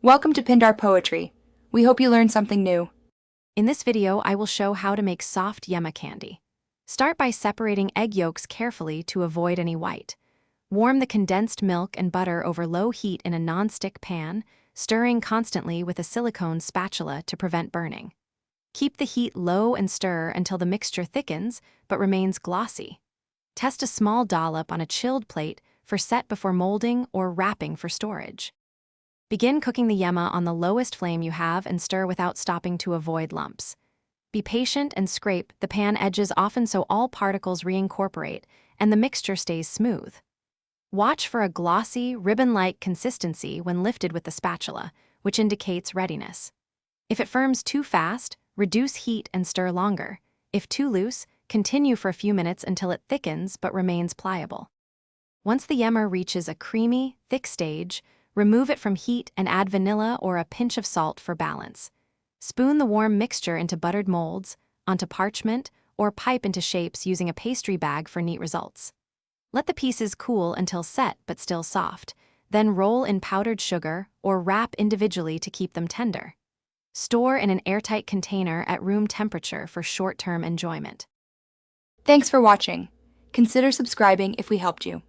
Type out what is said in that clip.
Welcome to Pindar Poetry. We hope you learned something new. In this video, I will show how to make soft Yema candy. Start by separating egg yolks carefully to avoid any white. Warm the condensed milk and butter over low heat in a non-stick pan, stirring constantly with a silicone spatula to prevent burning. Keep the heat low and stir until the mixture thickens but remains glossy. Test a small dollop on a chilled plate for set before molding or wrapping for storage. Begin cooking the Yema on the lowest flame you have and stir without stopping to avoid lumps. Be patient and scrape the pan edges often so all particles reincorporate and the mixture stays smooth. Watch for a glossy, ribbon-like consistency when lifted with the spatula, which indicates readiness. If it firms too fast, reduce heat and stir longer. If too loose, continue for a few minutes until it thickens but remains pliable. Once the Yema reaches a creamy, thick stage, remove it from heat and add vanilla or a pinch of salt for balance. Spoon the warm mixture into buttered molds, onto parchment, or pipe into shapes using a pastry bag for neat results. Let the pieces cool until set but still soft, then roll in powdered sugar or wrap individually to keep them tender. Store in an airtight container at room temperature for short-term enjoyment. Thanks for watching. Consider subscribing if we helped you.